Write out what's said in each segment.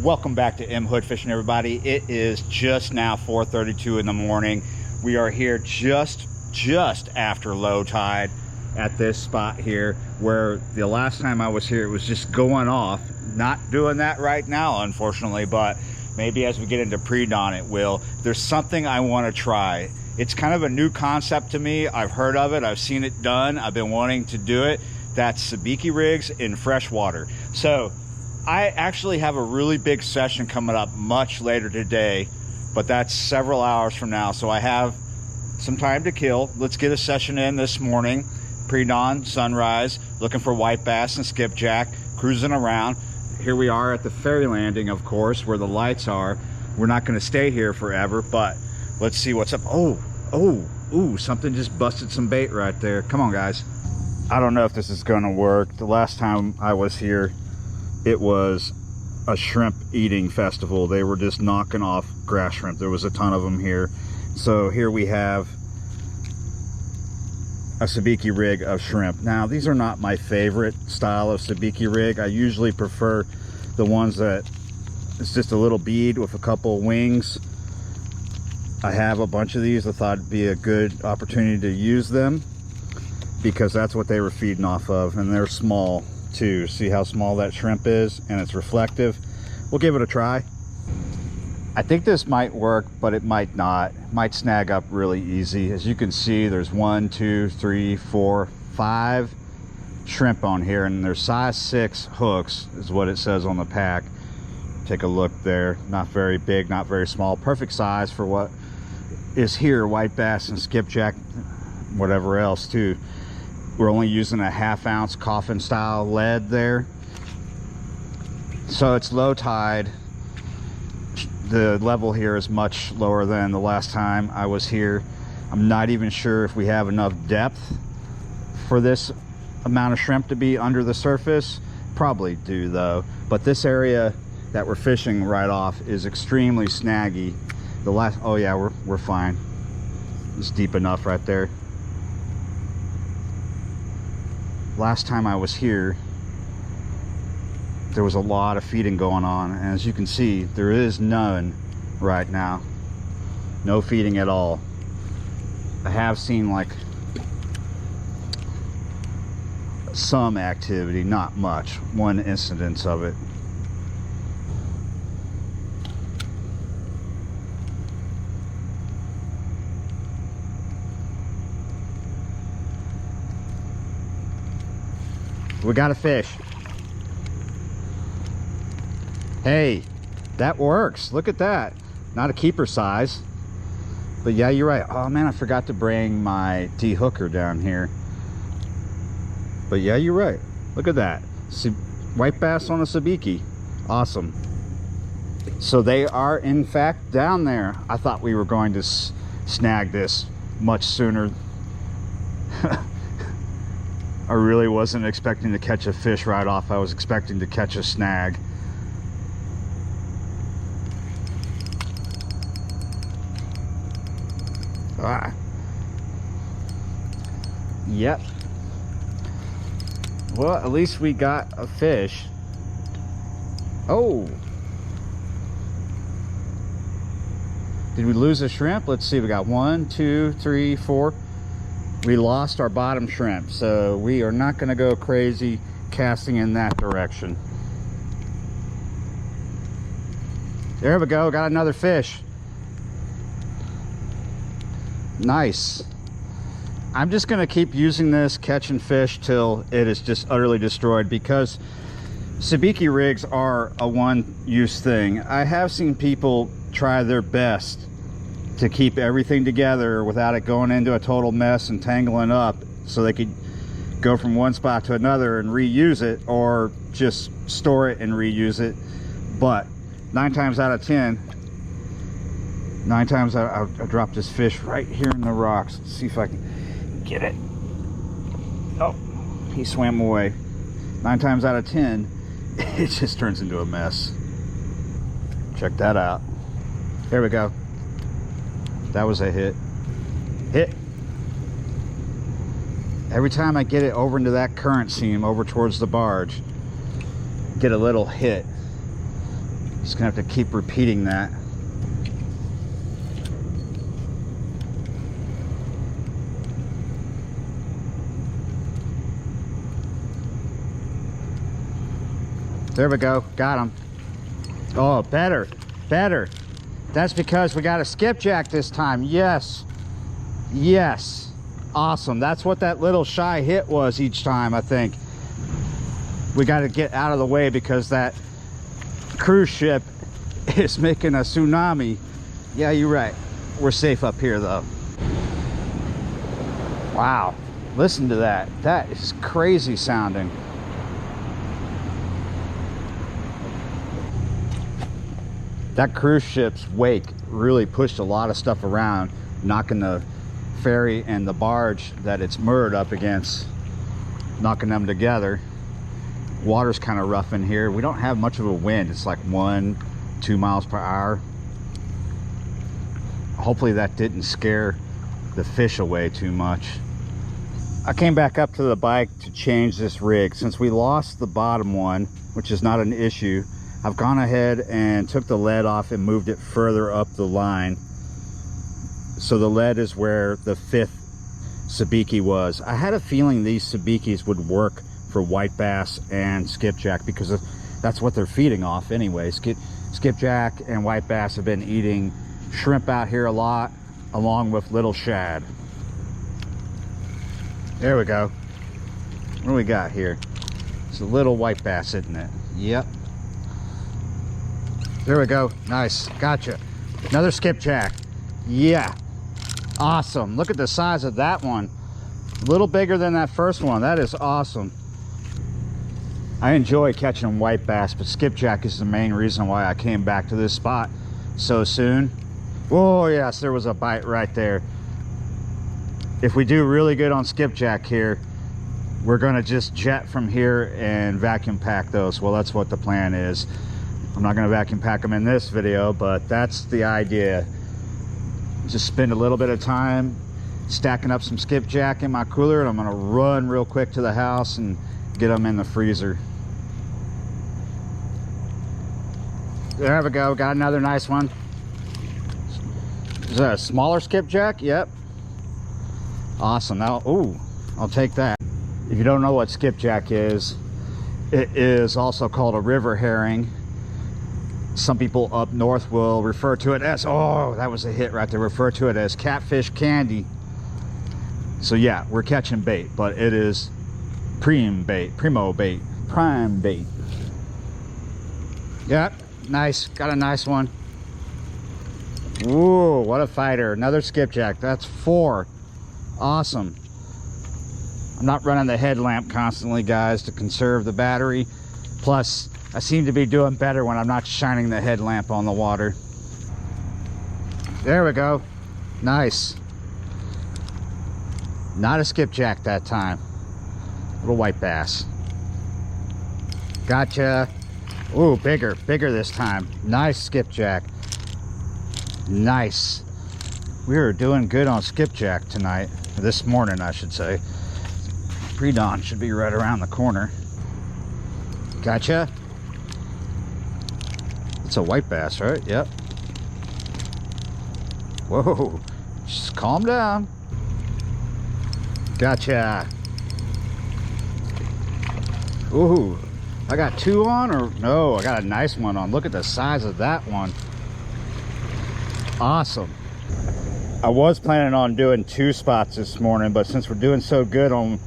Welcome back to M Hood Fishing, everybody. It is just now 4:32 in the morning. We are here just after low tide at this spot here, where the last time I was here it was just going off. Not doing that right now, unfortunately, but maybe as we get into pre-dawn it will. There's something I want to try. It's kind of a new concept to me. I've heard of it, I've seen it done, I've been wanting to do it. That's Sabiki rigs in freshwater. So I actually have a really big session coming up much later today, but that's several hours from now, so I have some time to kill. Let's get a session in this morning, pre-dawn, sunrise, looking for white bass and skipjack, cruising around. Here we are at the ferry landing, of course, where the lights are. We're not going to stay here forever, but let's see what's up. Ooh, something just busted some bait right there. Come on, guys. I don't know if this is going to work. The last time I was here, it was a shrimp eating festival. They were just knocking off grass shrimp. There was a ton of them here. So here we have a Sabiki rig of shrimp. Now, these are not my favorite style of Sabiki rig. I usually prefer the ones that it's just a little bead with a couple wings. I have a bunch of these. I thought it'd be a good opportunity to use them because that's what they were feeding off of, and they're small too. See how small that shrimp is, and it's reflective. We'll give it a try. I think this might work, but it might not. It might snag up really easy. As you can see, there's 1, 2, 3, 4, 5 shrimp on here, and they're size 6 hooks is what it says on the pack. Take a look there. Not very big, not very small. Perfect size for what is here, white bass and skipjack, whatever else too. We're only using a 1/2 ounce coffin style lead there. So it's low tide. The level here is much lower than the last time I was here. I'm not even sure if we have enough depth for this amount of shrimp to be under the surface. Probably do though. But this area that we're fishing right off is extremely snaggy. The last, oh yeah, we're fine. It's deep enough right there. Last time I was here, there was a lot of feeding going on, and as you can see, there is none right now. No feeding at all. I have seen like some activity, not much, one incidence of it. We got a fish. Hey, that works. Look at that. Not a keeper size, but yeah, you're right. Oh man, I forgot to bring my de-hooker down here. But yeah, you're right. Look at that. White bass on a Sabiki. Awesome. So they are in fact down there. I thought we were going to snag this much sooner. I really wasn't expecting to catch a fish right off. I was expecting to catch a snag. Yep. Well, at least we got a fish. Oh, did we lose a shrimp? Let's see, we got 1, 2, 3, 4. We lost our bottom shrimp, so we are not going to go crazy casting in that direction. There we go, got another fish. Nice. I'm just going to keep using this, catching fish till it is just utterly destroyed, because Sabiki rigs are a one-use thing. I have seen people try their best to keep everything together without it going into a total mess and tangling up, so they could go from one spot to another and reuse it, or just store it and reuse it. But 9 times out of 10, I'll drop this fish right here in the rocks. Let's see if I can get it. Oh, he swam away. 9 times out of 10, it just turns into a mess. Check that out. There we go. That was a hit. Every time I get it over into that current seam over towards the barge, get a little hit. Just gonna have to keep repeating that. There we go, got him. Oh, better, better. That's because we got a skipjack this time. Yes, yes, awesome. That's what that little shy hit was each time, I think. We got to get out of the way because that cruise ship is making a tsunami. Yeah, you're right. We're safe up here though. Wow, listen to that. That is crazy sounding. That cruise ship's wake really pushed a lot of stuff around, knocking the ferry and the barge that it's moored up against, knocking them together. Water's kind of rough in here. We don't have much of a wind. It's like 1-2 miles per hour. Hopefully that didn't scare the fish away too much. I came back up to the bike to change this rig. Since we lost the bottom one, which is not an issue, I've gone ahead and took the lead off and moved it further up the line. So the lead is where the 5th Sabiki was. I had a feeling these Sabikis would work for white bass and skipjack because that's what they're feeding off anyway. Skipjack and white bass have been eating shrimp out here a lot, along with little shad. There we go. What do we got here? It's a little white bass, isn't it? Yep. There we go. Nice. Gotcha. Another skipjack. Yeah. Awesome. Look at the size of that one. A little bigger than that first one. That is awesome. I enjoy catching white bass, but skipjack is the main reason why I came back to this spot so soon. Oh yes, there was a bite right there. If we do really good on skipjack here, we're going to just jet from here and vacuum pack those. Well, that's what the plan is. I'm not going to vacuum pack them in this video, but that's the idea. Just spend a little bit of time stacking up some skipjack in my cooler, and I'm going to run real quick to the house and get them in the freezer. There we go. Got another nice one. Is that a smaller skipjack? Yep. Awesome. Now, ooh, I'll take that. If you don't know what skipjack is, it is also called a river herring. Some people up north will refer to it as, oh, that was a hit right there, refer to it as catfish candy. So yeah, we're catching bait, but it is primo bait. Yep, nice, got a nice one. Ooh, what a fighter. Another skipjack. That's 4. Awesome. I'm not running the headlamp constantly, guys, to conserve the battery. Plus, I seem to be doing better when I'm not shining the headlamp on the water. There we go. Nice. Not a skipjack that time. Little white bass. Gotcha. Ooh, bigger this time. Nice skipjack. Nice. We are doing good on skipjack tonight. This morning, I should say. Pre-dawn should be right around the corner. Gotcha. It's a white bass, right? Yep. Whoa. Just calm down. Gotcha. Ooh. I got 2 on, or no, I got a nice one on. Look at the size of that one. Awesome. I was planning on doing 2 spots this morning, but since we're doing so good on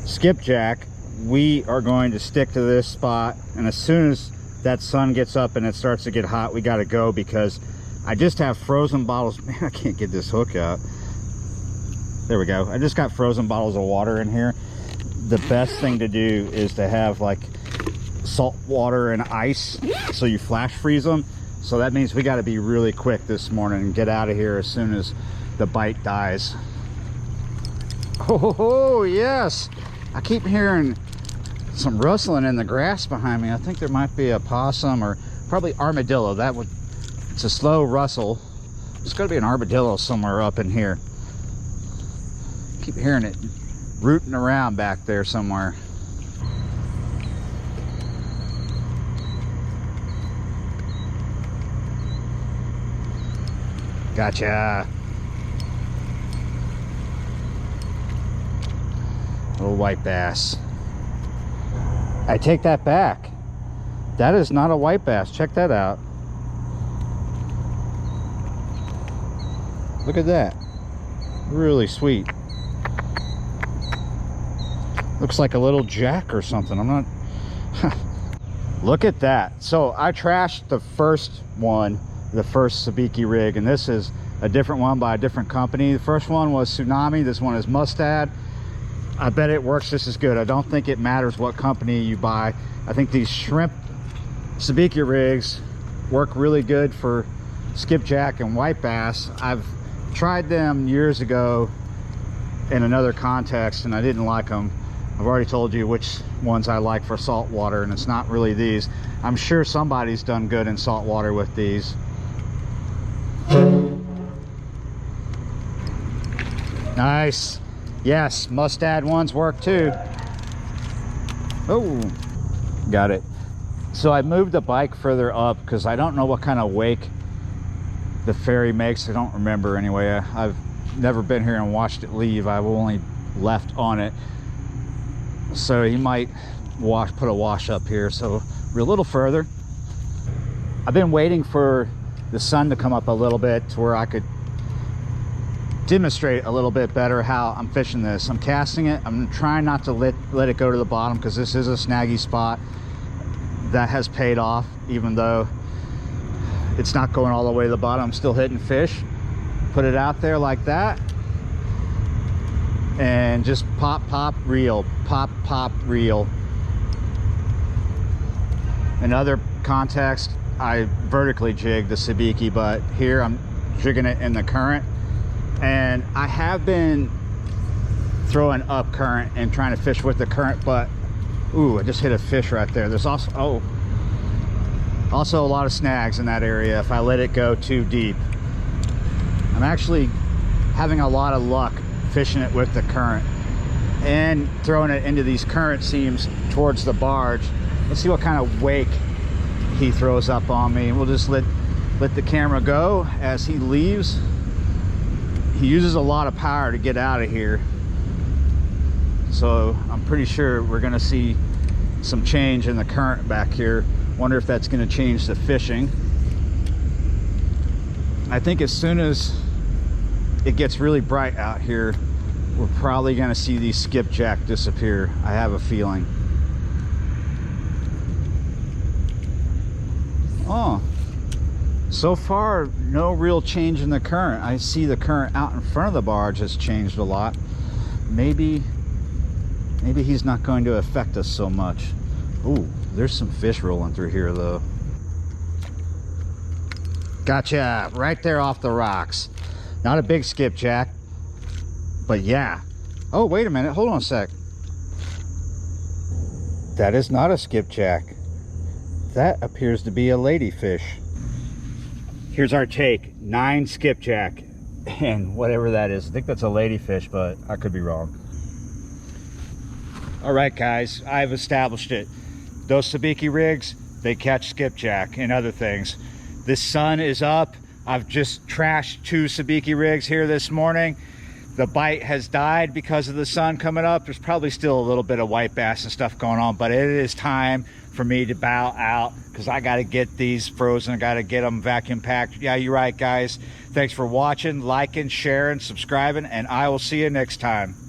skipjack, we are going to stick to this spot. And as soon as that sun gets up and it starts to get hot, we got to go, because I just have frozen bottles. Man, I can't get this hook out. There we go. I just got frozen bottles of water in here. The best thing to do is to have like salt water and ice, so you flash freeze them. So that means we got to be really quick this morning and get out of here as soon as the bite dies. Oh yes, I keep hearing some rustling in the grass behind me. I think there might be a possum, or probably armadillo. It's a slow rustle. There's got to be an armadillo somewhere up in here. Keep hearing it rooting around back there somewhere. Gotcha. Little white bass. I take that back. That is not a white bass. Check that out. Look at that. Really sweet. Looks like a little jack or something. I'm not... Look at that. So I trashed the first one, the first Sabiki rig, and this is a different one by a different company. The first one was Tsunami. This one is Mustad. I bet it works just as good. I don't think it matters what company you buy. I think these shrimp Sabiki rigs work really good for skipjack and white bass. I've tried them years ago in another context and I didn't like them. I've already told you which ones I like for saltwater, and it's not really these. I'm sure somebody's done good in saltwater with these. Nice. Yes, Mustad ones work too. Oh, got it. So I moved the bike further up because I don't know what kind of wake the ferry makes. I don't remember anyway. I've never been here and watched it leave. I've only left on it. So he might put a wash up here. So we're a little further. I've been waiting for the sun to come up a little bit to where I could demonstrate a little bit better how I'm fishing this. I'm casting it. I'm trying not to let it go to the bottom because this is a snaggy spot. That has paid off, even though it's not going all the way to the bottom. I'm still hitting fish. Put it out there like that and just pop, pop, reel, pop, pop, reel. In other context, I vertically jig the Sabiki, but here I'm jigging it in the current. And I have been throwing up current and trying to fish with the current, but ooh, I just hit a fish right there. There's also a lot of snags in that area if I let it go too deep. I'm actually having a lot of luck fishing it with the current and throwing it into these current seams towards the barge. Let's see what kind of wake he throws up on me. We'll just let the camera go as he leaves. He uses a lot of power to get out of here, so I'm pretty sure we're gonna see some change in the current back here. Wonder if that's gonna change the fishing. I think as soon as it gets really bright out here, we're probably gonna see these skipjack disappear. I have a feeling. Oh, so far no real change in the current. I see the current out in front of the barge has changed a lot. Maybe he's not going to affect us so much. Ooh, there's some fish rolling through here though. Gotcha, right there off the rocks. Not a big skipjack, but yeah. Oh, wait a minute, hold on a sec. That is not a skipjack. That appears to be a ladyfish. Here's our take, 9 skipjack and whatever that is. I think that's a ladyfish, but I could be wrong. All right, guys, I've established it. Those Sabiki rigs, they catch skipjack and other things. The sun is up. I've just trashed 2 Sabiki rigs here this morning. The bite has died because of the sun coming up. There's probably still a little bit of white bass and stuff going on, but it is time for me to bow out because I got to get these frozen. I got to get them vacuum packed. Yeah, you're right, guys. Thanks for watching, liking, sharing, subscribing, and I will see you next time.